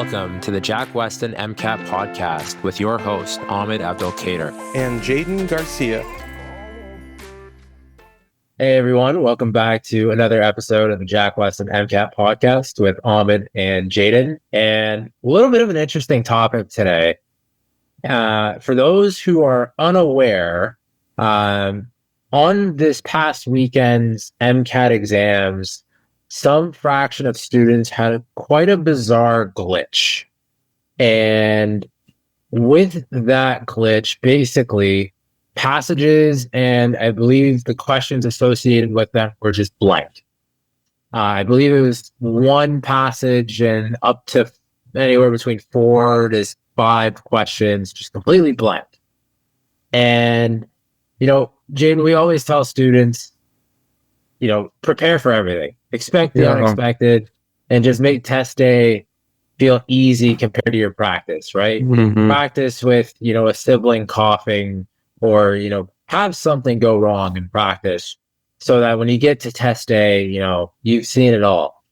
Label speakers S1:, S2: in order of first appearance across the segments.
S1: welcome to the Jack Westin MCAT Podcast with your host, Ahmed and
S2: Jayden Garcia.
S1: Hey everyone, welcome back to another episode of the Jack Westin MCAT Podcast with Ahmed and Jayden. And a little bit of an interesting topic today. For those who are unaware, on this past weekend's MCAT exams, some fraction of students had quite a bizarre glitch. And with that glitch, basically, passages and I believe the questions associated with them were just blank. I believe it was one passage and up to anywhere between 4 to 5 questions, just completely blank. And, Jayden, we always tell students, prepare for everything. Expect the unexpected and just make test day feel easy compared to your practice, right?
S2: Mm-hmm.
S1: Practice with, a sibling coughing or, have something go wrong in practice so that when you get to test day, you've seen it all.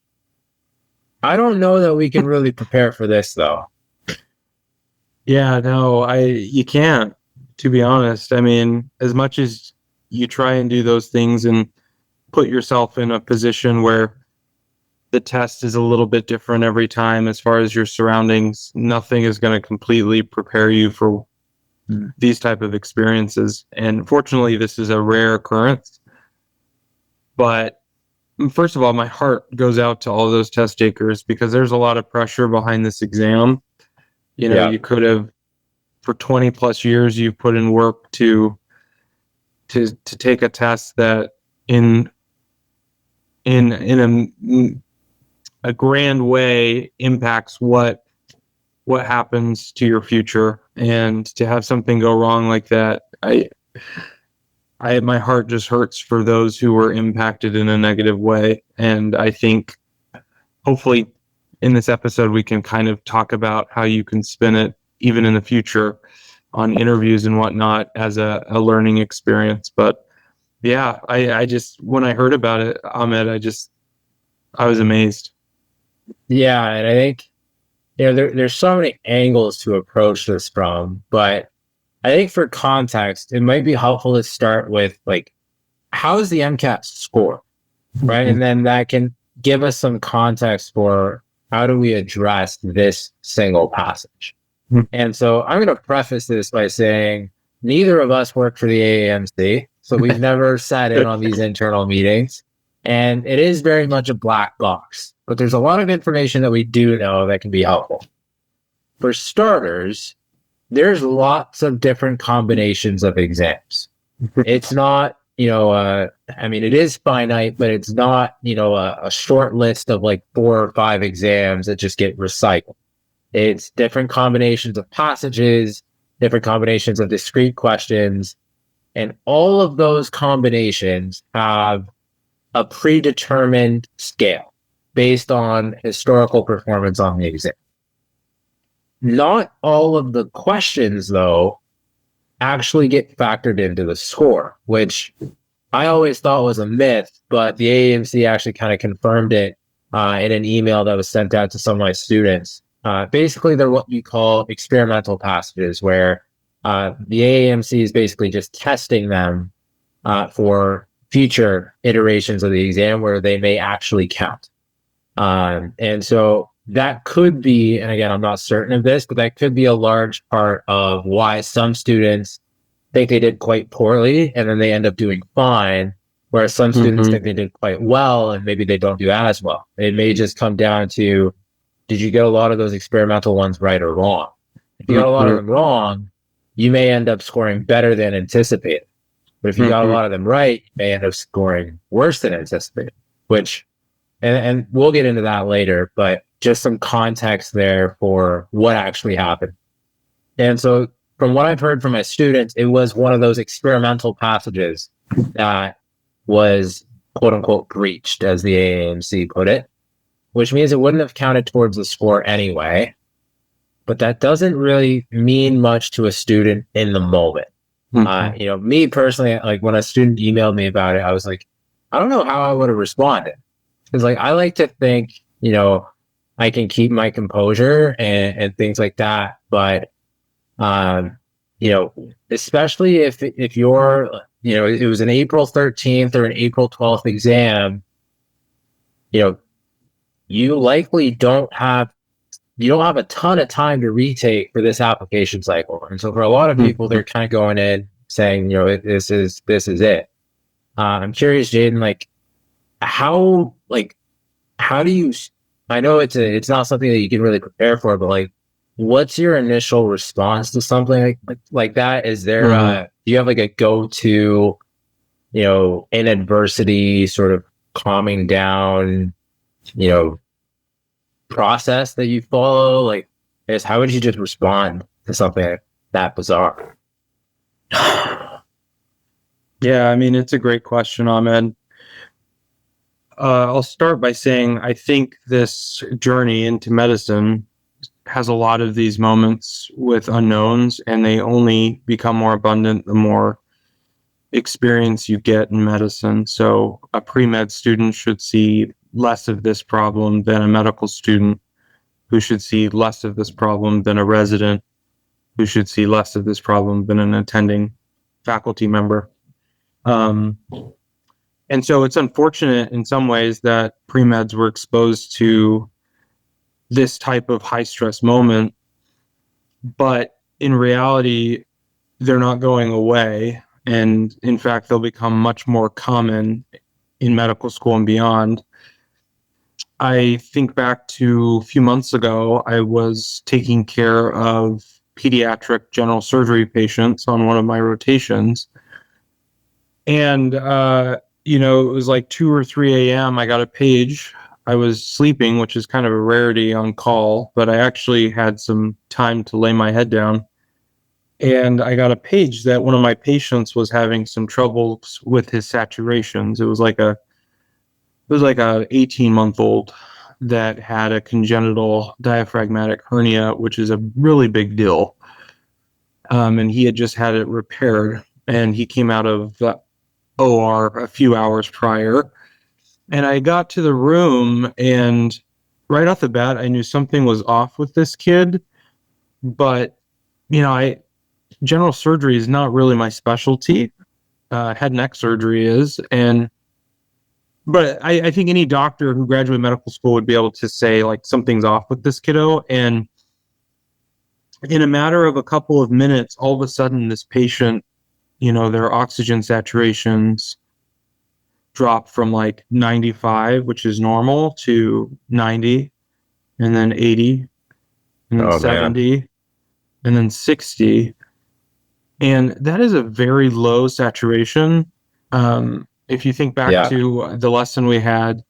S1: I don't know that we can really prepare for this though.
S2: Yeah, no, you can't, to be honest. I mean, as much as you try and do those things and put yourself in a position where the test is a little bit different every time as far as your surroundings, nothing is going to completely prepare you for these type of experiences. And fortunately, this is a rare occurrence. But first of all, my heart goes out to all those test takers because there's a lot of pressure behind this exam. You could have, for 20 plus years, you've put in work to take a test that in a grand way impacts what happens to your future. And to have something go wrong like that, my heart just hurts for those who were impacted in a negative way. And I think hopefully in this episode we can kind of talk about how you can spin it even in the future on interviews and whatnot as a learning experience. But yeah, I just, when I heard about it, Ahmed, I was amazed.
S1: Yeah, and I think, there's so many angles to approach this from, but I think for context, it might be helpful to start with, how is the MCAT score, right? And then that can give us some context for how do we address this single passage. And so I'm going to preface this by saying neither of us work for the AAMC, so we've never sat in on these internal meetings, and it is very much a black box. But there's a lot of information that we do know that can be helpful. For starters, there's lots of different combinations of exams. It's not, it is finite, but it's not, a short list of 4 or 5 exams that just get recycled. It's different combinations of passages, different combinations of discrete questions, and all of those combinations have a predetermined scale based on historical performance on the exam. Not all of the questions, though, actually get factored into the score, which I always thought was a myth, but the AAMC actually kind of confirmed it in an email that was sent out to some of my students. Basically, they're what we call experimental passages, where the AAMC is basically just testing them for future iterations of the exam where they may actually count. And so that could be, and again, I'm not certain of this, but that could be a large part of why some students think they did quite poorly and then they end up doing fine, whereas some students think they did quite well and maybe they don't do as well. It may just come down to, did you get a lot of those experimental ones right or wrong? If you got a lot of them wrong, you may end up scoring better than anticipated. But if you got a lot of them right, you may end up scoring worse than anticipated, which, and we'll get into that later, but just some context there for what actually happened. And so from what I've heard from my students, it was one of those experimental passages that was quote unquote breached, as the AAMC put it, which means it wouldn't have counted towards the score anyway. But that doesn't really mean much to a student in the moment. Me personally, when a student emailed me about it, I was like, I don't know how I would have responded. Because I like to think, I can keep my composure and things like that. But, especially if you're, it was an April 13th or an April 12th exam, you likely you don't have a ton of time to retake for this application cycle. And so for a lot of people, they're kind of going in saying, this is it. I'm curious, Jayden, how do you, I know it's not something that you can really prepare for, but what's your initial response to something like that? Is there, do you have a go-to, in adversity sort of calming down, process that you follow? How would you just respond to something that bizarre?
S2: Yeah, I mean, it's a great question, Ahmed. I'll start by saying I think this journey into medicine has a lot of these moments with unknowns, and they only become more abundant the more experience you get in medicine. So a pre-med student should see less of this problem than a medical student, who should see less of this problem than a resident, who should see less of this problem than an attending faculty member. And so it's unfortunate in some ways that pre-meds were exposed to this type of high stress moment, but in reality, they're not going away. And in fact, they'll become much more common in medical school and beyond. I think back to a few months ago, I was taking care of pediatric general surgery patients on one of my rotations. And, it was 2 or 3 a.m. I got a page. I was sleeping, which is kind of a rarity on call, but I actually had some time to lay my head down. And I got a page that one of my patients was having some troubles with his saturations. It was like a 18-month-old that had a congenital diaphragmatic hernia, which is a really big deal. And he had just had it repaired, and he came out of the OR a few hours prior. And I got to the room, and right off the bat, I knew something was off with this kid. But, general surgery is not really my specialty. Head and neck surgery is. But I think any doctor who graduated medical school would be able to say, something's off with this kiddo. And in a matter of a couple of minutes, all of a sudden, this patient, their oxygen saturations drop from 95, which is normal, to 90, and then 80, and then 70, man, and then 60. And that is a very low saturation. If you think back to the lesson we had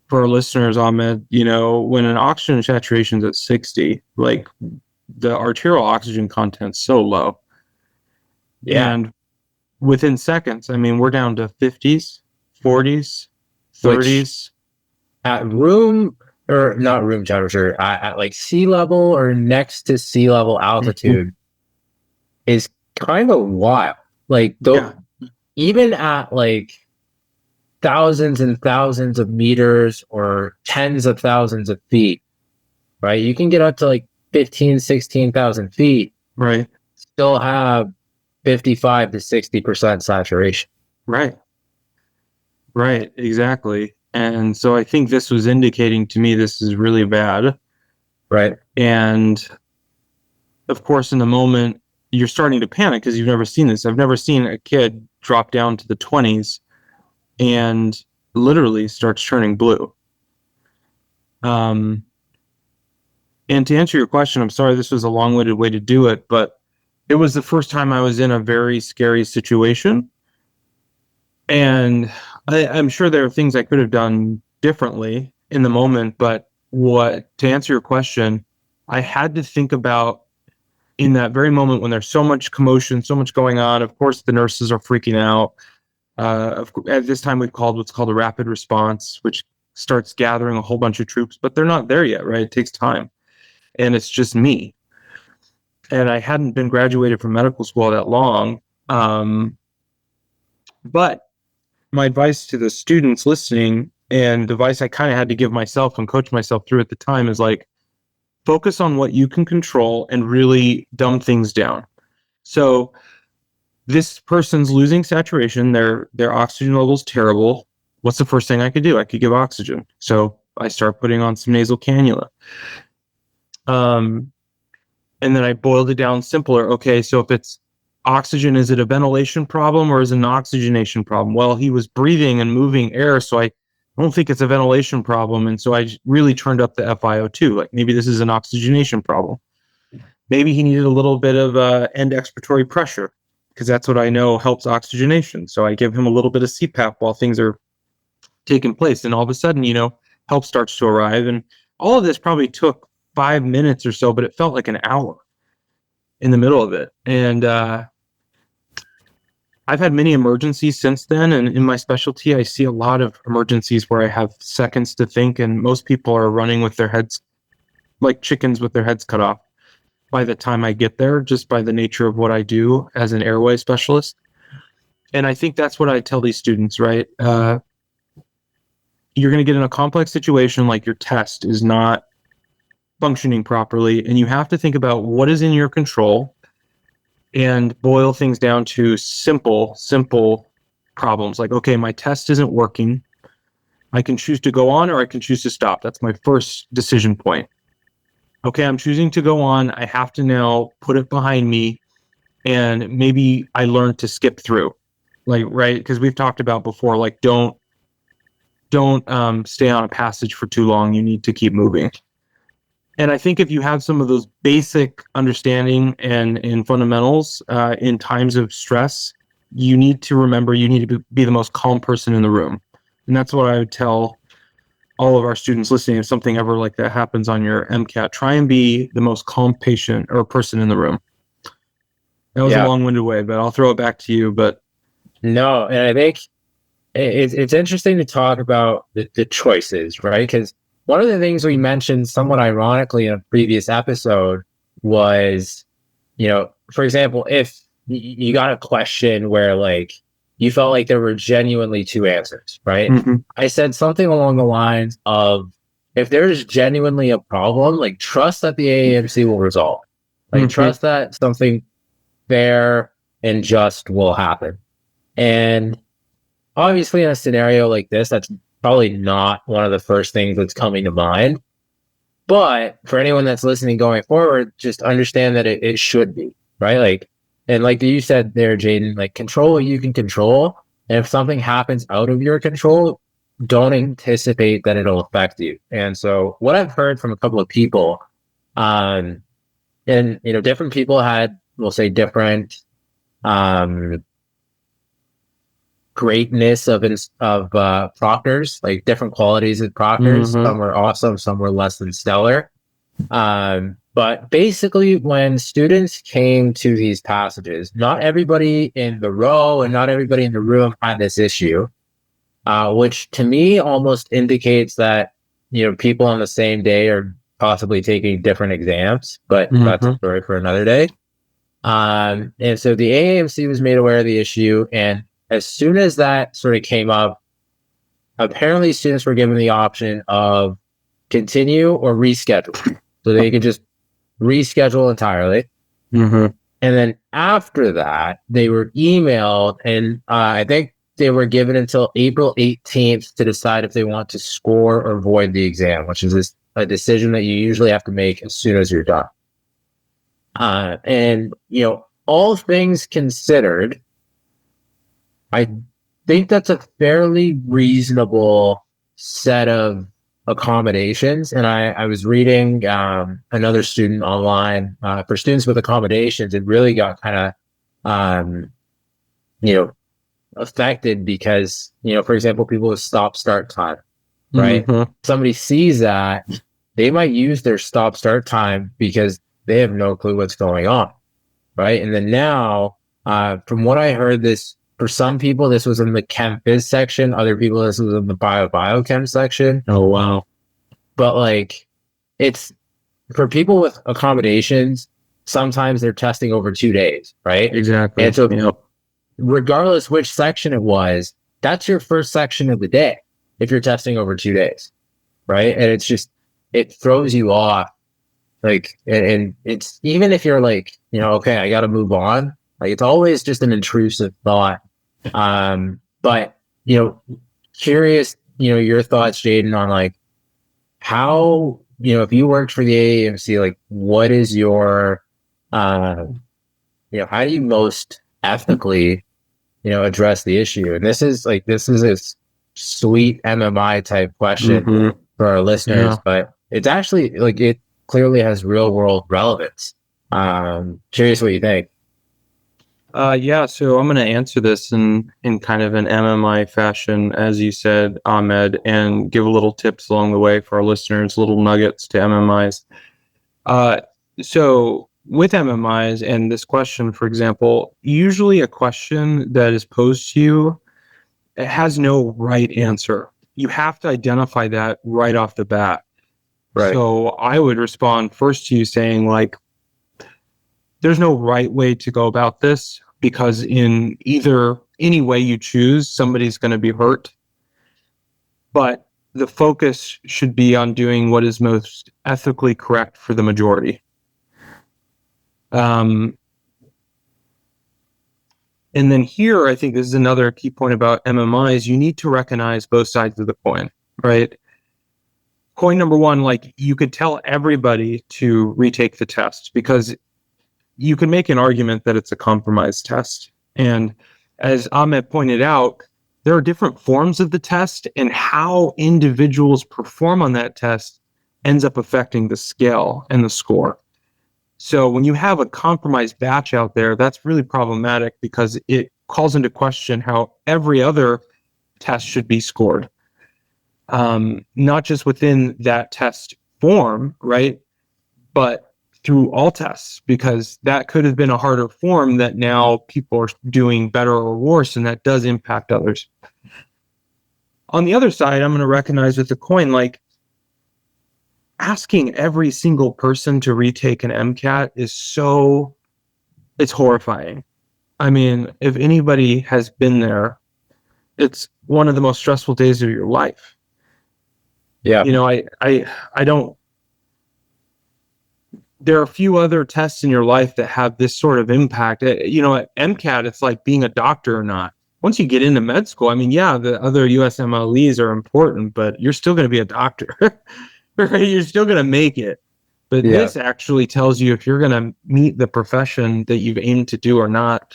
S2: for our listeners, Ahmed, when an oxygen saturation is at 60, the arterial oxygen content's so low. Yeah. And within seconds, we're down to 50s, 40s, 30s.
S1: At not room temperature, at sea level or next to sea level altitude is kind of wild. Even at thousands and thousands of meters or tens of thousands of feet, right? You can get up to 15, 16,000 feet.
S2: Right.
S1: Still have 55 to 60% saturation.
S2: Right. Right. Exactly. And so I think this was indicating to me this is really bad.
S1: Right.
S2: And of course, in the moment, you're starting to panic because you've never seen this. I've never seen a kid drop down to the 20s and literally starts turning blue. And to answer your question, I'm sorry this was a long-winded way to do it, but it was the first time I was in a very scary situation. And I'm sure there are things I could have done differently in the moment, but to answer your question, I had to think about, in that very moment when there's so much commotion, so much going on, of course, the nurses are freaking out. At this time, we've called what's called a rapid response, which starts gathering a whole bunch of troops, but they're not there yet, right? It takes time. And it's just me. And I hadn't been graduated from medical school that long. But my advice to the students listening and the advice I kind of had to give myself and coach myself through at the time is like, focus on what you can control and really dumb things down. So this person's losing saturation, their oxygen level's terrible. What's the first thing I could do? I could give oxygen. So I start putting on some nasal cannula. And then I boiled it down simpler. Okay, so if it's oxygen, is it a ventilation problem or is it an oxygenation problem? Well, he was breathing and moving air, so I don't think it's a ventilation problem. And so I really turned up the FiO2. Like maybe this is an oxygenation problem. Maybe he needed a little bit of end expiratory pressure, because that's what I know helps oxygenation. So I give him a little bit of CPAP while things are taking place. And all of a sudden, help starts to arrive. And all of this probably took 5 minutes or so, but it felt like an hour in the middle of it. And I've had many emergencies since then. And in my specialty, I see a lot of emergencies where I have seconds to think, and most people are running with their heads like chickens with their heads cut off by the time I get there, just by the nature of what I do as an airway specialist. And I think that's what I tell these students, right? You're going to get in a complex situation like your test is not functioning properly, and you have to think about what is in your control and boil things down to simple problems. Like, okay, my test isn't working. I can choose to go on or I can choose to stop. That's my first decision point. Okay, I'm choosing to go on. I have to now put it behind me, and maybe I learn to skip through. Like, right? Because we've talked about before, like, don't stay on a passage for too long. You need to keep moving. And I think if you have some of those basic understanding and fundamentals in times of stress, you need to remember you need to be the most calm person in the room. And that's what I would tell all of our students listening. If something ever like that happens on your MCAT, try and be the most calm patient or person in the room. That was a long-winded way, but I'll throw it back to you. But
S1: no, and I think it's interesting to talk about the choices, right? Because one of the things we mentioned somewhat ironically in a previous episode was, for example, if you got a question where like you felt like there were genuinely two answers, right? Mm-hmm. I said something along the lines of, if there's genuinely a problem, like trust that the AAMC will resolve. Like trust that something fair and just will happen. And obviously in a scenario like this, that's probably not one of the first things that's coming to mind. But for anyone that's listening going forward, just understand that it should be, right? Like, and like you said there, Jayden, like control what you can control. And if something happens out of your control, don't anticipate that it'll affect you. And so what I've heard from a couple of people, and different people had, we'll say, different greatness of proctors, like different qualities of proctors. Some were awesome, some were less than stellar. But basically, when students came to these passages, not everybody in the row and not everybody in the room had this issue, which to me almost indicates that people on the same day are possibly taking different exams. But that's a story for another day. And so the AAMC was made aware of the issue, and as soon as that sort of came up, apparently students were given the option of continue or reschedule. So they could just reschedule entirely. And then after that, they were emailed, and I think they were given until April 18th to decide if they want to score or void the exam, which is a decision that you usually have to make as soon as you're done. And, all things considered, I think that's a fairly reasonable set of accommodations. And I was reading another student online for students with accommodations. It really got kind of, affected because, for example, people with stop-start time, right? Somebody sees that, they might use their stop-start time because they have no clue what's going on, right? And then now, from what I heard, this, for some people, this was in the Chem Phys section. Other people, this was in the Biochem section.
S2: Oh, wow.
S1: But like, it's for people with accommodations, sometimes they're testing over 2 days, right?
S2: Exactly.
S1: And so regardless which section it was, that's your first section of the day. if you're testing over 2 days, right? And it's just, it throws you off. Like, and it's, even if you're like, okay, I got to move on. Like, it's always just an intrusive thought. But, curious, your thoughts, Jayden, on like how, if you worked for the AAMC, like what is your, how do you most ethically, address the issue? And this is a sweet MMI type question for our listeners, but it's actually like, it clearly has real world relevance. Curious what you think.
S2: So I'm going to answer this in kind of an MMI fashion, as you said, Ahmed, and give a little tips along the way for our listeners, little nuggets to MMIs. So with MMIs and this question, for example, usually a question that is posed to you, it has no right answer. You have to identify that right off the bat.
S1: Right.
S2: So I would respond first to you saying, like, there's no right way to go about this, because in any way you choose, somebody's going to be hurt. But the focus should be on doing what is most ethically correct for the majority. And then here, I think this is another key point about MMIs. You need to recognize both sides of the coin, right? Coin number one, like, you could tell everybody to retake the test, because you can make an argument that it's a compromised test. And as Ahmed pointed out, there are different forms of the test, and how individuals perform on that test ends up affecting the scale and the score. So when you have a compromised batch out there, that's really problematic, because it calls into question how every other test should be scored. Not just within that test form, right? But through all tests, because that could have been a harder form that now people are doing better or worse, and that does impact others. On the other side, I'm going to recognize with the coin, like, asking every single person to retake an MCAT it's horrifying. I mean, if anybody has been there, it's one of the most stressful days of your life.
S1: Yeah.
S2: I don't, there are a few other tests in your life that have this sort of impact. At MCAT, it's like being a doctor or not. Once you get into med school, I mean, yeah, the other USMLEs are important, but you're still going to be a doctor. Right? You're still going to make it. But this actually tells you if you're going to meet the profession that you've aimed to do or not.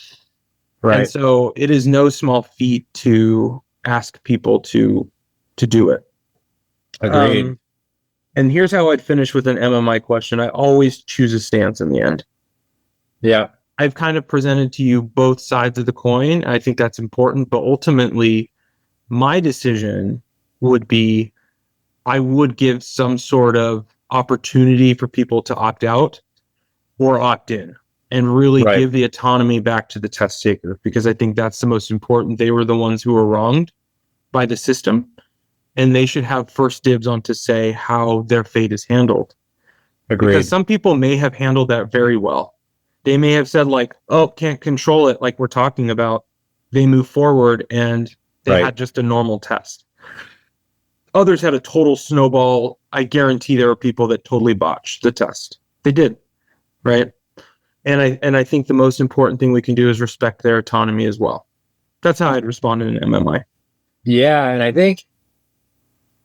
S2: Right. And so it is no small feat to ask people to do it.
S1: Agreed.
S2: And here's how I'd finish with an MMI question. I always choose a stance in the end.
S1: Yeah.
S2: I've kind of presented to you both sides of the coin. I think that's important, but ultimately my decision would be, I would give some sort of opportunity for people to opt out or opt in, and really give the autonomy back to the test taker, because I think that's the most important. They were the ones who were wronged by the system, and they should have first dibs on to say how their fate is handled.
S1: Agreed.
S2: Because some people may have handled that very well. They may have said, like, oh, can't control it, like we're talking about. They move forward and they had just a normal test. Others had a total snowball. I guarantee there are people that totally botched the test. They did, right? And I think the most important thing we can do is respect their autonomy as well. That's how I'd respond in an MMI.
S1: Yeah, and I think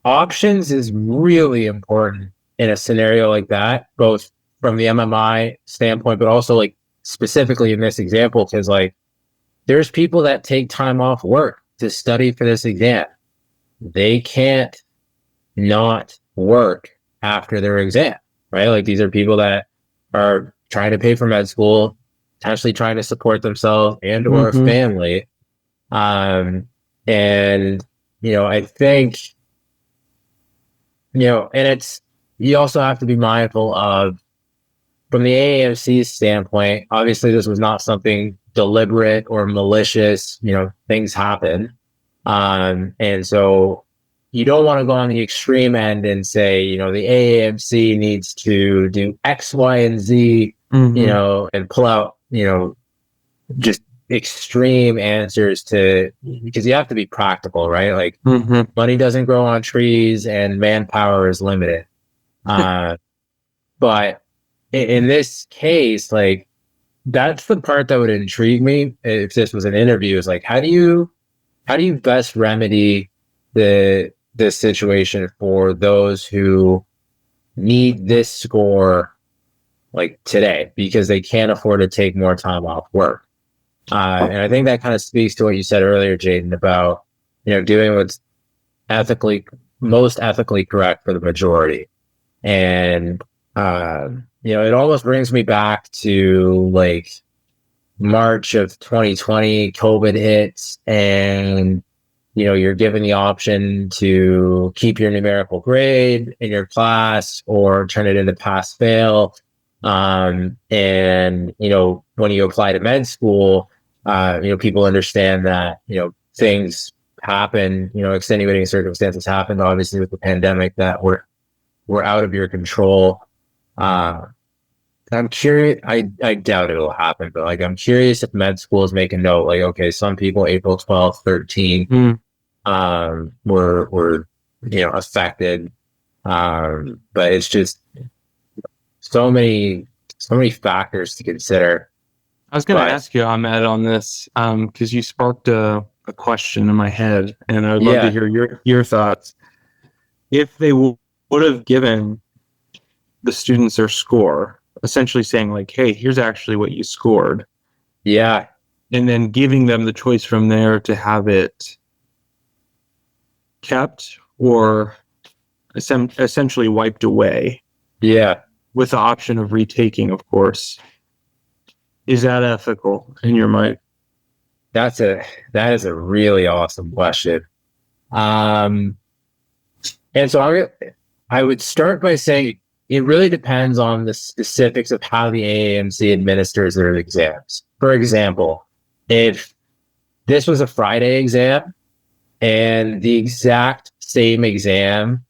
S1: options is really important in a scenario like that, both from the MMI standpoint, but also like specifically in this example, because like there's people that take time off work to study for this exam. They can't not work after their exam, right? Like these are people that are trying to pay for med school, potentially trying to support themselves and or a family. And, I think, and it's, you also have to be mindful of, from the AAMC's standpoint, obviously this was not something deliberate or malicious, things happen. And so you don't want to go on the extreme end and say, the AAMC needs to do X, Y, and Z, and pull out, just extreme answers to, because you have to be practical, right? Like
S2: Mm-hmm.
S1: money doesn't grow on trees and manpower is limited. But in this case, like that's the part that would intrigue me if this was an interview, is like, how do you best remedy the situation for those who need this score like today because they can't afford to take more time off work? And I think that kind of speaks to what you said earlier, Jayden, about, doing what's most ethically correct for the majority. And, it almost brings me back to like March of 2020, COVID hits, and, you're given the option to keep your numerical grade in your class or turn it into pass fail. And, when you apply to med school, people understand that, things happen, extenuating circumstances happened, obviously with the pandemic, that were out of your control. I'm curious, I doubt it'll happen, but like, I'm curious if med schools make a note, like, okay, some people April 12th, 13th, were, affected. But it's just so many factors to consider.
S2: I was going to ask you, Ahmed, on this, because you sparked a question in my head, and I would love to hear your thoughts. If they would have given the students their score, essentially saying like, hey, here's actually what you scored.
S1: Yeah.
S2: And then giving them the choice from there to have it kept or essentially wiped away.
S1: Yeah.
S2: With the option of retaking, of course. Is that ethical in your mind?
S1: That is a really awesome question. And so I would start by saying it really depends on the specifics of how the AAMC administers their exams. For example, if this was a Friday exam and the exact same exam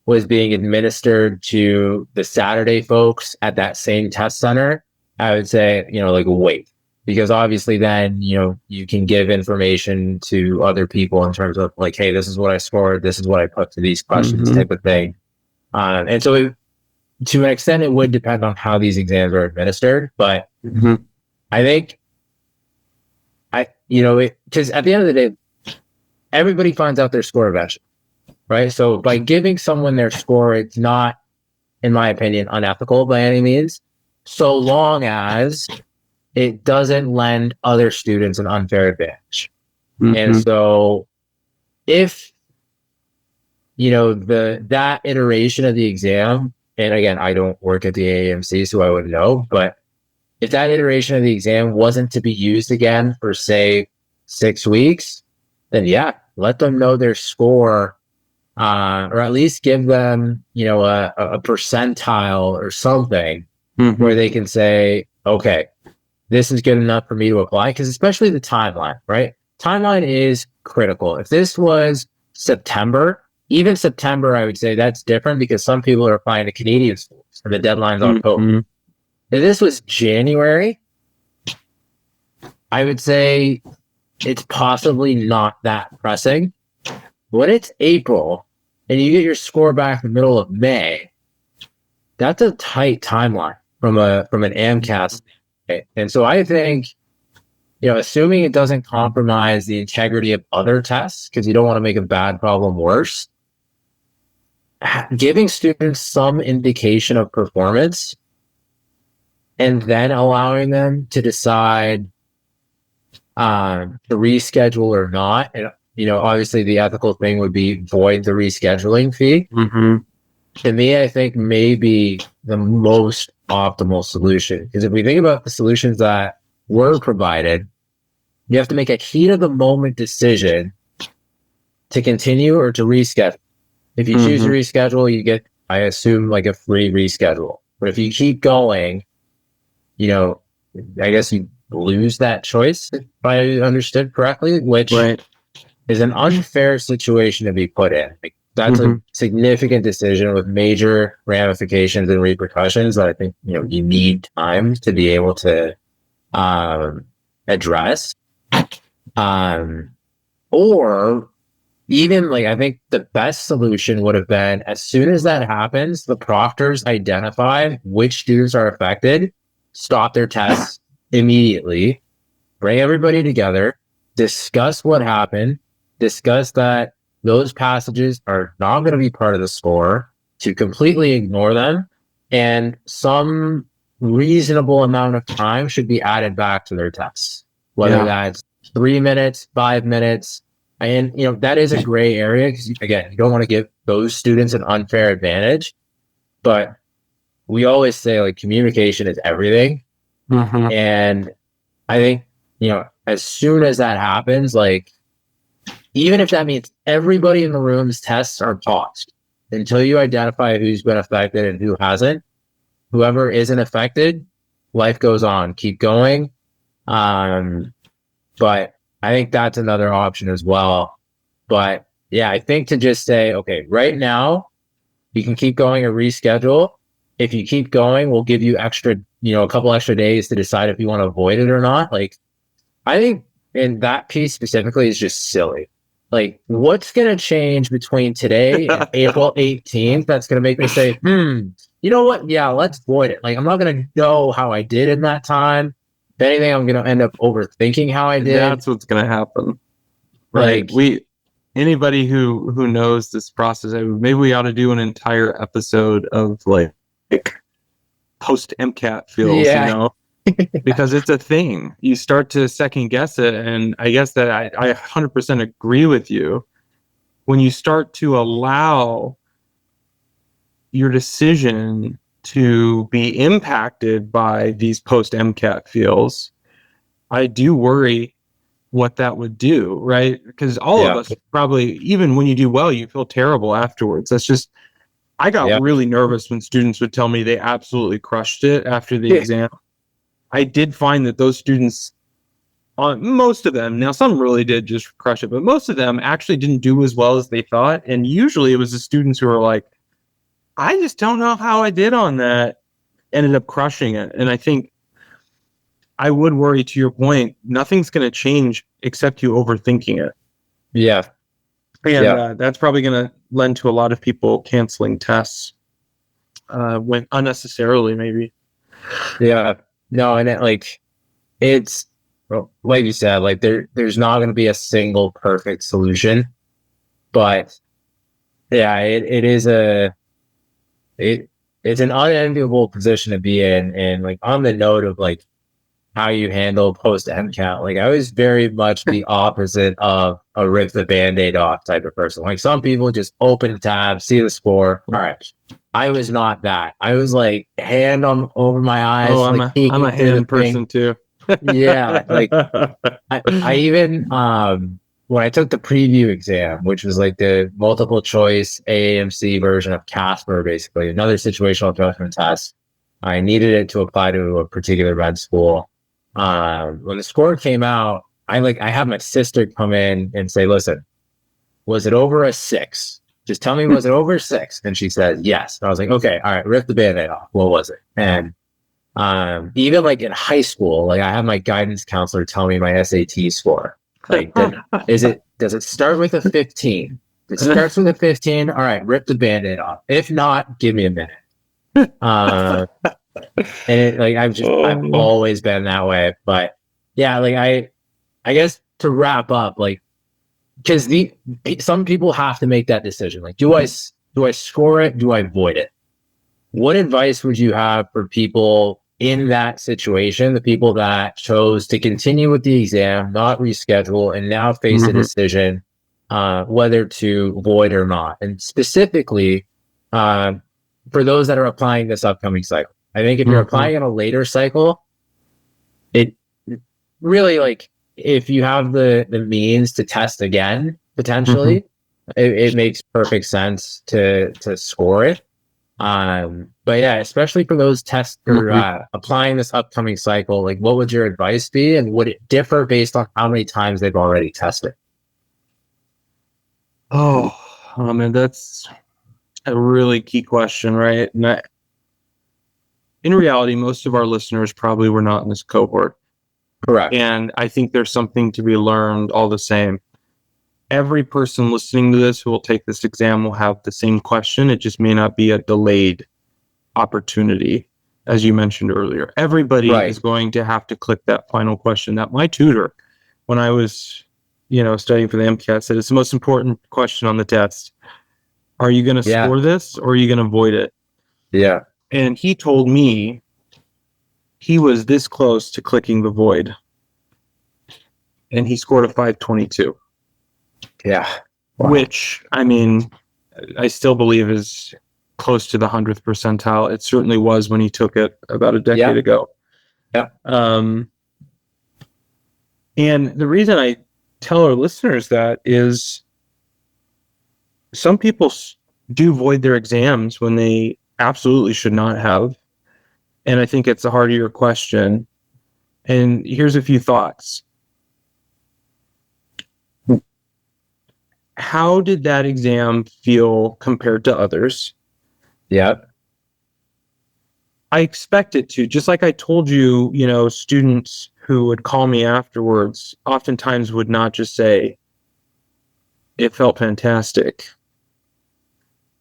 S1: was being administered to the Saturday folks at that same test center, I would say, like, wait. Because obviously then, you can give information to other people in terms of like, hey, this is what I scored, this is what I put to these questions, type of thing. And so to an extent, it would depend on how these exams are administered. But I think, because at the end of the day, everybody finds out their score eventually, right? So by giving someone their score, it's not, in my opinion, unethical by any means, so long as it doesn't lend other students an unfair advantage. And so if, that iteration of the exam, and again, I don't work at the AAMC, so I wouldn't know, but if that iteration of the exam wasn't to be used again for, say, 6 weeks, then let them know their score, or at least give them, a percentile or something where they can say, okay, this is good enough for me to apply. Because especially the timeline, right? Timeline is critical. If this was September, even September, I would say that's different because some people are applying to Canadian schools and the deadline's October. If this was January, I would say it's possibly not that pressing. When it's April and you get your score back in the middle of May, that's a tight timeline from an MCAT. And so I think, assuming it doesn't compromise the integrity of other tests, because you don't want to make a bad problem worse, giving students some indication of performance and then allowing them to decide to reschedule or not. And, obviously the ethical thing would be void the rescheduling fee. To me, I think maybe the most optimal solution. Because if we think about the solutions that were provided, you have to make a heat of the moment decision to continue or to reschedule. If you choose to reschedule, you get, I assume, like a free reschedule. But if you keep going, I guess you lose that choice, if I understood correctly, which is an unfair situation to be put in. Like, that's a significant decision with major ramifications and repercussions that I think, you need time to be able to, address. Or even like, I think the best solution would have been, as soon as that happens, the proctors identify which students are affected, stop their tests immediately, bring everybody together, discuss what happened, discuss that those passages are not going to be part of the score, to completely ignore them, and some reasonable amount of time should be added back to their tests, whether that's 3 minutes, 5 minutes. And, you know, that is a gray area because, again, you don't want to give those students an unfair advantage. But we always say, like, communication is everything. And I think, you know, as soon as that happens, like, even if that means everybody in the room's tests are paused until you identify who's been affected and who hasn't, whoever isn't affected, life goes on, keep going. But I think that's another option as well. But yeah, I think to just say, okay, right now, you can keep going and reschedule. If you keep going, we'll give you extra, you know, a couple extra days to decide if you want to avoid it or not. Like, I think in that piece specifically is just silly. Like, what's going to change between today and April 18th that's going to make me say, you know what? Yeah, let's void it. Like, I'm not going to know how I did in that time. If anything, I'm going to end up overthinking how I did.
S2: That's what's going to happen. Right. Like, anybody who knows this process, maybe we ought to do an entire episode of like post MCAT feels, you know, because it's a thing. You start to second guess it. And I guess that I 100% agree with you. When you start to allow your decision to be impacted by these post MCAT feels, I do worry what that would do, right? Because all of us probably, even when you do well, you feel terrible afterwards. That's just, I got really nervous when students would tell me they absolutely crushed it after the exam. I did find that those students, most of them, now some really did just crush it, but most of them actually didn't do as well as they thought. And usually it was the students who were like, I just don't know how I did on that, ended up crushing it. And I think I would worry, to your point, nothing's going to change except you overthinking it.
S1: Yeah.
S2: And that's probably going to lend to a lot of people canceling tests when unnecessarily, maybe.
S1: Yeah. No, and it's like you said, like there's not going to be a single perfect solution, but yeah, it's an unenviable position to be in. And like, on the note of like how you handle post MCAT, like I was very much the opposite of a rip the Band-Aid off type of person. Like, some people just open a tab, see the score. All right. I was not that. I was like hand over my eyes.
S2: Oh,
S1: like,
S2: I'm a hand person too.
S1: Yeah. Like I even, when I took the preview exam, which was like the multiple choice AAMC version of Casper, basically another situational adjustment test, I needed it to apply to a particular med school. When the score came out, I had my sister come in and say, listen, was it over a 6? Just tell me, was it over 6? And she said, yes. And I was like, okay, all right, rip the Band-Aid off. What was it? And even like in high school, like I had my guidance counselor tell me my SAT score. Like, does it start with a 15? If it starts with a 15, all right, rip the Band-Aid off. If not, give me a minute. And I've always been that way. But yeah, like I guess to wrap up, like, because some people have to make that decision. Like, do I score it? Do I void it? What advice would you have for people in that situation, the people that chose to continue with the exam, not reschedule, and now face a decision whether to void or not? And specifically, for those that are applying this upcoming cycle, I think if you're applying in a later cycle, it really, like, if you have the means to test again, potentially, it makes perfect sense to score it. But yeah, especially for those tests or applying this upcoming cycle, like, what would your advice be, and would it differ based on how many times they've already tested?
S2: Oh man, that's a really key question, right? And in reality, most of our listeners probably were not in this cohort.
S1: Correct.
S2: And I think there's something to be learned all the same. Every person listening to this who will take this exam will have the same question. It just may not be a delayed opportunity, as you mentioned earlier. Everybody is going to have to click that final question. That my tutor, when I was, studying for the MCAT, said it's the most important question on the test. Are you going to score this, or are you going to avoid it?
S1: Yeah.
S2: And he told me he was this close to clicking the void, and he scored a 522.
S1: Yeah. Wow.
S2: Which, I mean, I still believe is close to the 100th percentile. It certainly was when he took it about a decade ago.
S1: Yeah.
S2: And the reason I tell our listeners that is some people do void their exams when they absolutely should not have. And I think it's a hardier question. And here's a few thoughts. How did that exam feel compared to others?
S1: Yeah.
S2: I expect it to. Just like I told you, students who would call me afterwards oftentimes would not just say, it felt fantastic.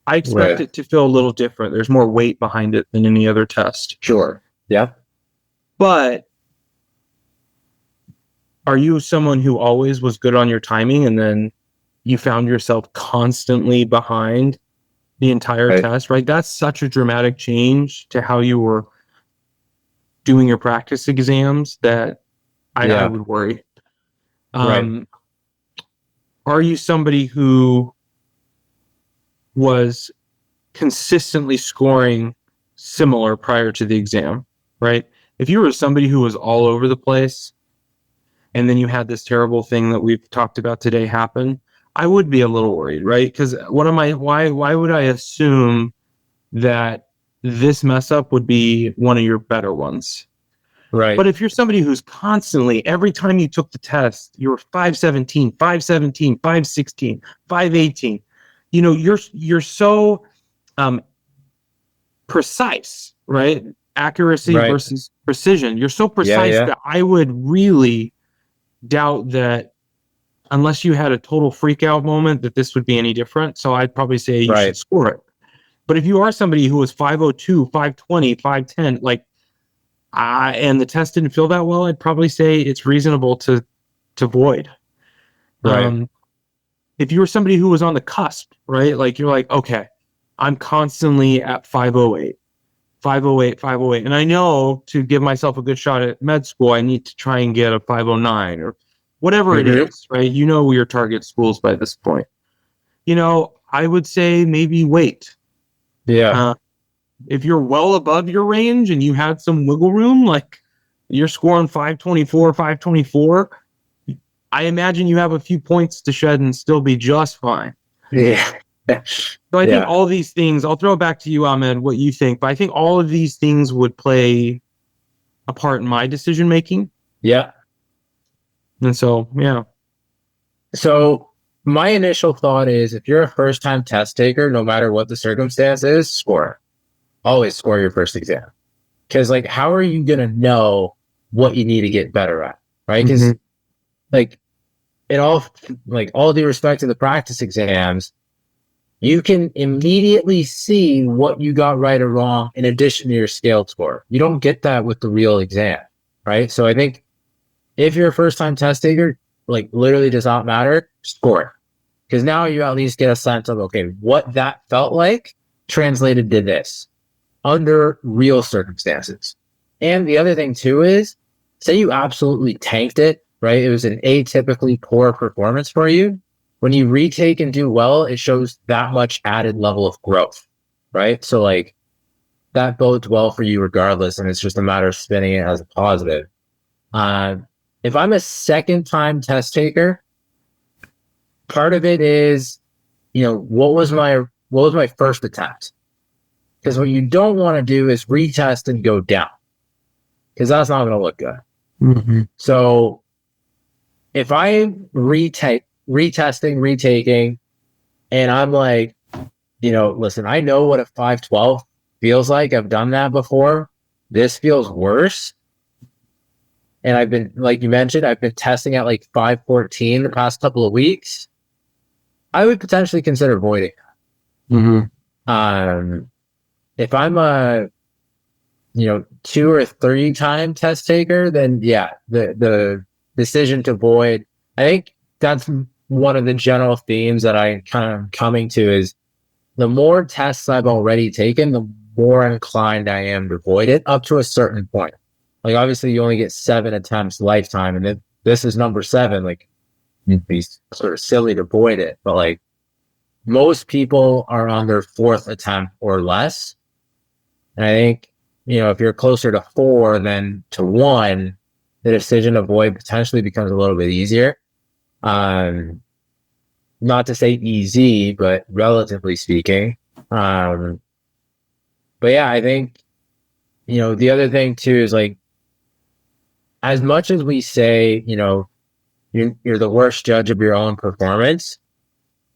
S2: I expect it to feel a little different. There's more weight behind it than any other test.
S1: Sure. Yeah.
S2: But are you someone who always was good on your timing and then you found yourself constantly behind the entire test, right? That's such a dramatic change to how you were doing your practice exams that I would worry. Are you somebody who was consistently scoring similar prior to the exam, right? If you were somebody who was all over the place and then you had this terrible thing that we've talked about today happen, I would be a little worried, right? Because why would I assume that this mess up would be one of your better ones?
S1: Right.
S2: But if you're somebody who's constantly, every time you took the test, you were 517, 517, 516, 518, you're so precise, right? Accuracy versus precision. You're so precise that I would really doubt that unless you had a total freak out moment that this would be any different. So I'd probably say you should score it. But if you are somebody who was 502, 520, 510, and the test didn't feel that well, I'd probably say it's reasonable to void.
S1: Right.
S2: If you were somebody who was on the cusp, right? Like you're like, okay, I'm constantly at 508, 508, 508. And I know to give myself a good shot at med school, I need to try and get a 509 or whatever it is, right? You know your target schools by this point. I would say maybe wait.
S1: Yeah.
S2: If you're well above your range and you had some wiggle room, like you're scoring 524, 524, I imagine you have a few points to shed and still be just fine.
S1: Yeah.
S2: So I think all these things, I'll throw it back to you, Ahmed, what you think, but I think all of these things would play a part in my decision making.
S1: Yeah.
S2: And so, yeah.
S1: So my initial thought is if you're a first-time test taker, no matter what the circumstance is, score. Always score your first exam. Because, how are you going to know what you need to get better at, right? Because, in all due respect to the practice exams, you can immediately see what you got right or wrong in addition to your scaled score. You don't get that with the real exam, right? So I think if you're a first-time test taker, literally does not matter, score it. Because now you at least get a sense of, okay, what that felt like translated to this under real circumstances. And the other thing too is, say you absolutely tanked it, right? It was an atypically poor performance for you. When you retake and do well, it shows that much added level of growth, right? So that bodes well for you regardless, and it's just a matter of spinning it as a positive. If I'm a second-time test taker, part of it is, what was my first attempt? Because what you don't want to do is retest and go down, because that's not going to look good.
S2: Mm-hmm.
S1: So if I retaking, and I'm like, listen, I know what a 512 feels like. I've done that before. This feels worse. and I've been, like you mentioned, I've been testing at like 514 the past couple of weeks, I would potentially consider voiding. If I'm a 2 or 3 time test taker, then yeah, the decision to void, I think that's one of the general themes that I kind of coming to is the more tests I've already taken, the more inclined I am to void it up to a certain point. Like obviously you only get 7 attempts lifetime, and if this is number 7, like it'd be sort of silly to void it, but like most people are on their 4th attempt or less. And I think, if you're closer to 4 than to 1, the decision to void potentially becomes a little bit easier. Not to say easy, but relatively speaking. But yeah, I think, the other thing too is like, as much as we say, you're the worst judge of your own performance,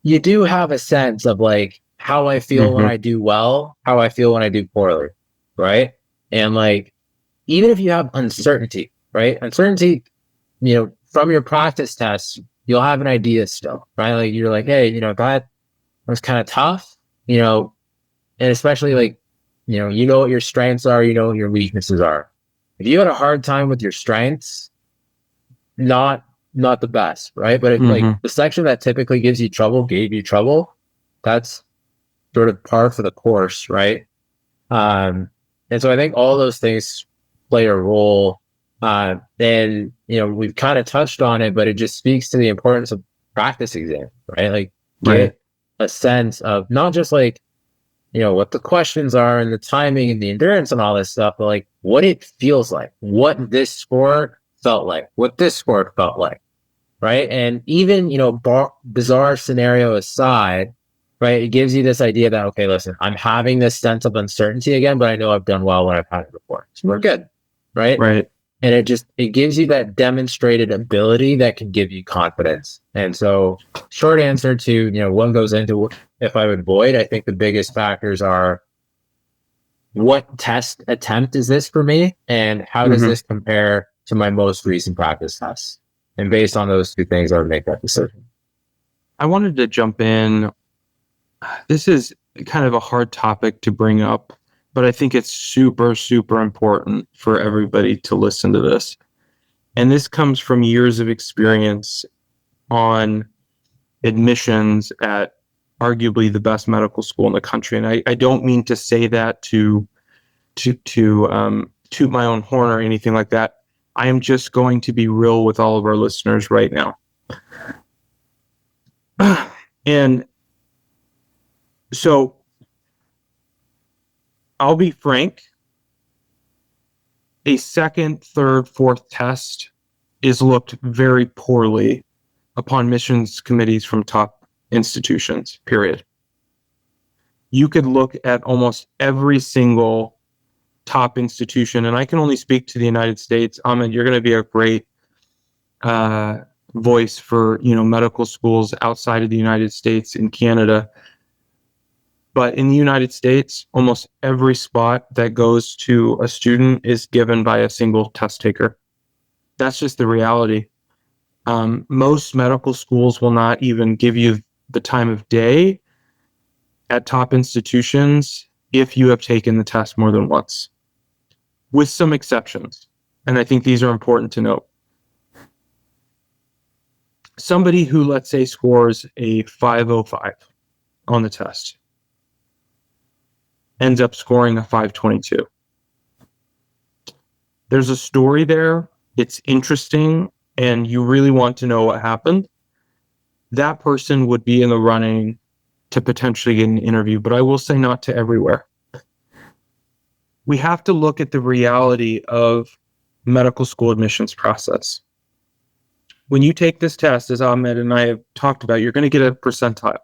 S1: you do have a sense of like how I feel when I do well, how I feel when I do poorly, right? And like, even if you have uncertainty, right? Uncertainty, from your practice tests, you'll have an idea still, right? Like you're like, hey, that was kind of tough, and especially like, you know what your strengths are, you know what your weaknesses are. If you had a hard time with your strengths, not the best, right? But if like the section that typically gave you trouble, that's sort of par for the course, right? And so I think all those things play a role. And we've kind of touched on it, but it just speaks to the importance of practice exam, right? Like get a sense of not just like, what the questions are and the timing and the endurance and all this stuff, but like what it feels like, what this score felt like, what this score felt like, right? And even, bizarre scenario aside, right, it gives you this idea that, okay, listen, I'm having this sense of uncertainty again, but I know I've done well when I've had it before. So we're good, right?
S2: Right.
S1: And it gives you that demonstrated ability that can give you confidence. And so short answer to, what goes into if I would void, I think the biggest factors are what test attempt is this for me? And how does this compare to my most recent practice tests? And based on those 2 things, I would make that decision.
S2: I wanted to jump in. This is kind of a hard topic to bring up, but I think it's super, super important for everybody to listen to this. And this comes from years of experience on admissions at arguably the best medical school in the country. And I don't mean to say that to toot my own horn or anything like that. I am just going to be real with all of our listeners right now. And so I'll be frank. A 2nd, 3rd, 4th test is looked very poorly upon admissions committees from top institutions, period. You could look at almost every single top institution, and I can only speak to the United States. Ahmed, you're going to be a great voice for medical schools outside of the United States and Canada. But in the United States, almost every spot that goes to a student is given by a single test taker. That's just the reality. Most medical schools will not even give you the time of day at top institutions if you have taken the test more than once, with some exceptions. And I think these are important to note. Somebody who, let's say, scores a 505 on the test ends up scoring a 522. There's a story there. It's interesting, and you really want to know what happened. That person would be in the running to potentially get an interview, but I will say not to everywhere. We have to look at the reality of medical school admissions process. When you take this test, as Ahmed and I have talked about, you're going to get a percentile.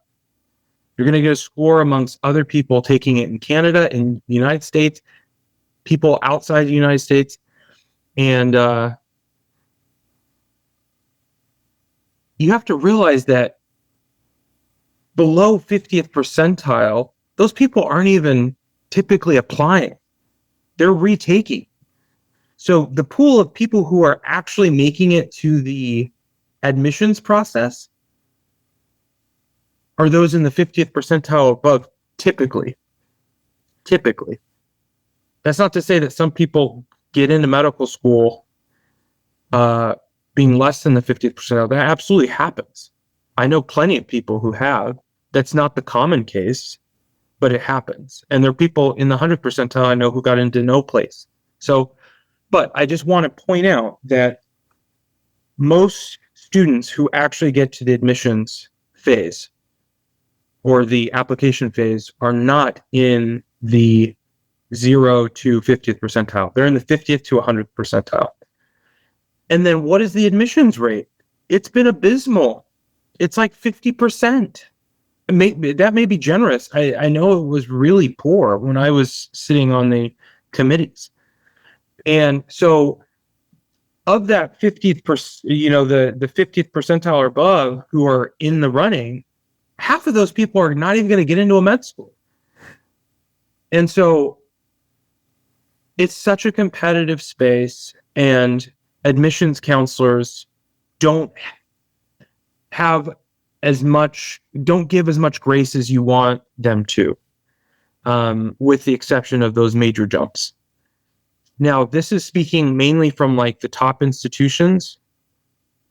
S2: You're going to get a score amongst other people taking it in Canada, in the United States, people outside the United States. And you have to realize that below 50th percentile, those people aren't even typically applying. They're retaking. So the pool of people who are actually making it to the admissions process are those in the 50th percentile above, typically. That's not to say that some people get into medical school being less than the 50th percentile. That absolutely happens. I know plenty of people who have. That's not the common case, but it happens. And there are people in the 100th percentile I know who got into no place. So, but I just want to point out that most students who actually get to the admissions phase or the application phase are not in the 0 to 50th percentile. They're in the 50th to 100th percentile. And then what is the admissions rate? It's been abysmal. It's like 50%. That may be generous. I know it was really poor when I was sitting on the committees. And so of that 50th, the 50th percentile or above who are in the running, half of those people are not even going to get into a med school. And so it's such a competitive space, and admissions counselors don't give as much grace as you want them to, with the exception of those major jumps. Now, this is speaking mainly from like the top institutions.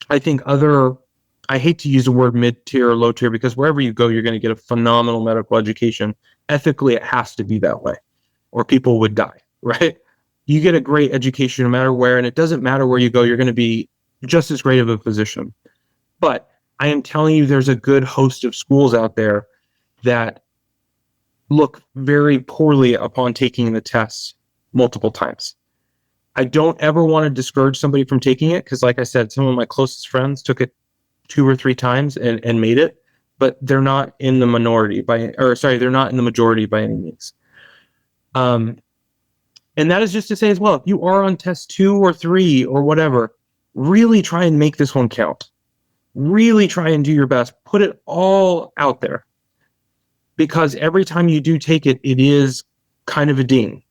S2: I think I hate to use the word mid-tier or low-tier because wherever you go, you're going to get a phenomenal medical education. Ethically, it has to be that way, or people would die, right? You get a great education no matter where, and it doesn't matter where you go, you're going to be just as great of a physician. But I am telling you, there's a good host of schools out there that look very poorly upon taking the tests multiple times. I don't ever want to discourage somebody from taking it because, like I said, some of my closest friends took it 2 or 3 times and made it, but they're not in the they're not in the majority by any means. And that is just to say as well, if you are on test 2 or 3 or whatever, really try and make this one count. Really try and do your best. Put it all out there. Because every time you do take it, it is kind of a ding.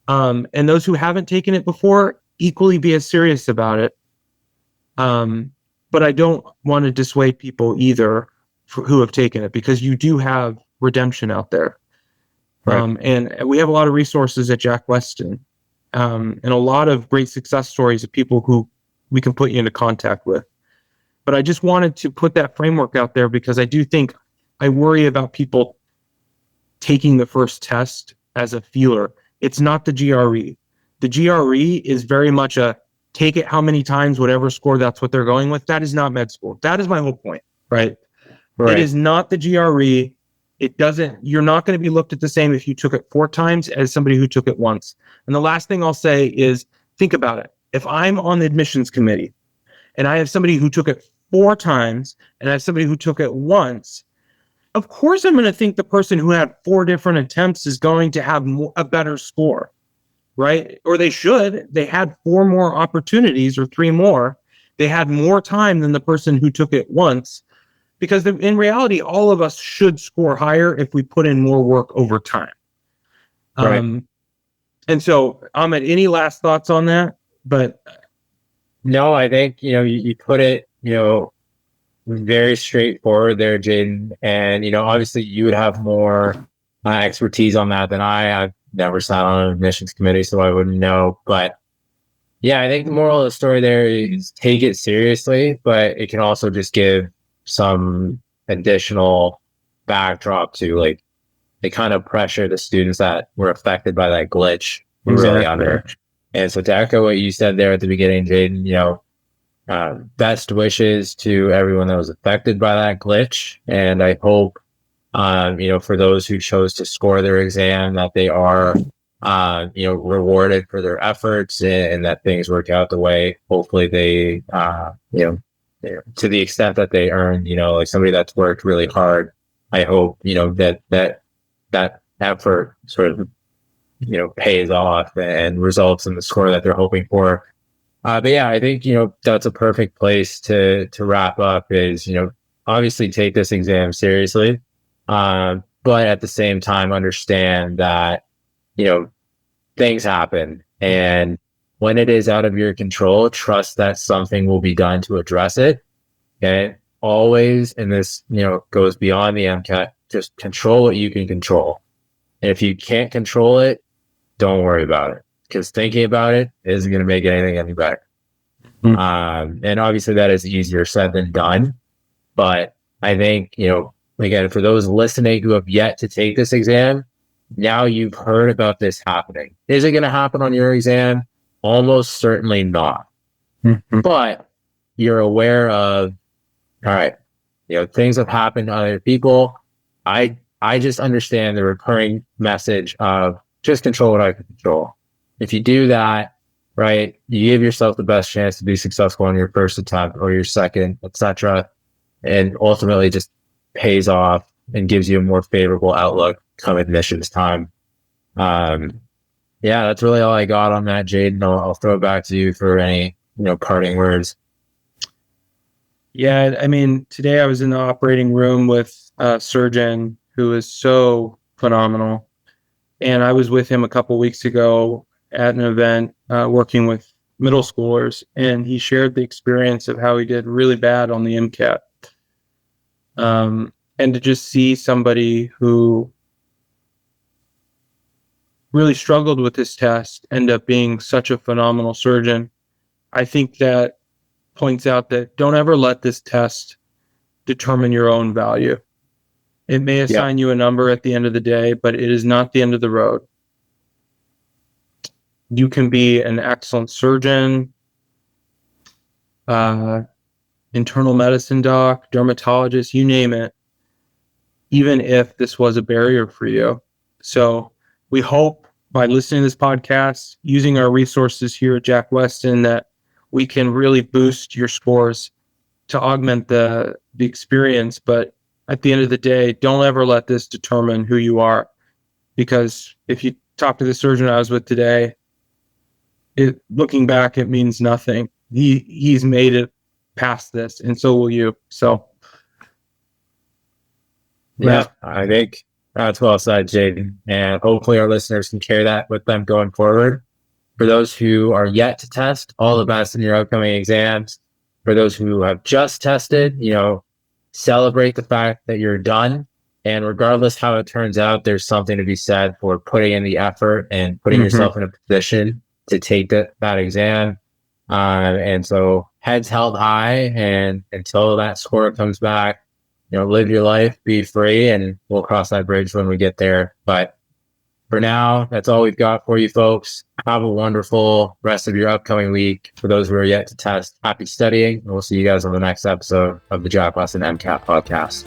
S2: And those who haven't taken it before, equally be as serious about it. But I don't want to dissuade people either who have taken it, because you do have redemption out there. Right. And we have a lot of resources at Jack Westin, and a lot of great success stories of people who we can put you into contact with. But I just wanted to put that framework out there because I worry about people taking the first test as a feeler. It's not the GRE. The GRE is very much a take it how many times, whatever score, that's what they're going with. That is not med school. That is my whole point, right? It is not the GRE. You're not going to be looked at the same if you took it 4 times as somebody who took it once. And the last thing I'll say is, think about it. If I'm on the admissions committee and I have somebody who took it 4 times and I have somebody who took it once, of course I'm going to think the person who had 4 different attempts is going to have a better score, right? Or they should. They had 4 more opportunities or 3 more. They had more time than the person who took it once. Because in reality, all of us should score higher if we put in more work over time. Right. And so, Ahmed, any last thoughts on that? But
S1: no, I think, you put it, very straightforward there, Jayden. And, obviously you would have more expertise on that than I. I've never sat on an admissions committee, so I wouldn't know. But yeah, I think the moral of the story there is take it seriously, but it can also just give some additional backdrop to like the kind of pressure the students that were affected by that glitch were really under. And so to echo what you said there at the beginning, Jayden, best wishes to everyone that was affected by that glitch. And I hope, for those who chose to score their exam, that they are, rewarded for their efforts and that things work out the way. Hopefully they, to the extent that they earn, like somebody that's worked really hard, I hope, that effort sort of, pays off and results in the score that they're hoping for. But yeah, I think, that's a perfect place to wrap up is, obviously take this exam seriously, but at the same time, understand that, things happen and when it is out of your control, trust that something will be done to address it. Okay. Always, and this, goes beyond the MCAT, just control what you can control. And if you can't control it, don't worry about it, because thinking about it isn't going to make anything any better. And obviously that is easier said than done. But I think, again, for those listening who have yet to take this exam, now you've heard about this happening. Is it going to happen on your exam? Almost certainly not. But you're aware of, all right, things have happened to other people. I just understand the recurring message of just control what I can control. If you do that, right, you give yourself the best chance to be successful on your first attempt or your second, etc. And ultimately just pays off and gives you a more favorable outlook come admissions time. Yeah, that's really all I got on that, Jayden. I'll throw it back to you for any, parting words.
S2: Yeah, I mean, today I was in the operating room with a surgeon who is so phenomenal. And I was with him a couple weeks ago at an event working with middle schoolers, and he shared the experience of how he did really bad on the MCAT. And to just see somebody who really struggled with this test end up being such a phenomenal surgeon, I think that points out that don't ever let this test determine your own value. It may assign you a number at the end of the day, but it is not the end of the road. You can be an excellent surgeon, internal medicine doc, dermatologist, you name it, even if this was a barrier for you. So we hope by listening to this podcast, using our resources here at Jack Westin, that we can really boost your scores to augment the experience. But at the end of the day, don't ever let this determine who you are. Because if you talk to the surgeon I was with today, looking back, it means nothing. He's made it past this, and so will you. So,
S1: yeah, I think that's well said, Jayden. And hopefully our listeners can carry that with them going forward. For those who are yet to test, all the best in your upcoming exams. For those who have just tested, celebrate the fact that you're done. And regardless how it turns out, there's something to be said for putting in the effort and putting yourself in a position to take that exam. And so heads held high, and until that score comes back, live your life, be free, and we'll cross that bridge when we get there. But for now, that's all we've got for you folks. Have a wonderful rest of your upcoming week. For those who are yet to test, happy studying. And we'll see you guys on the next episode of the Jack Westin MCAT Podcast.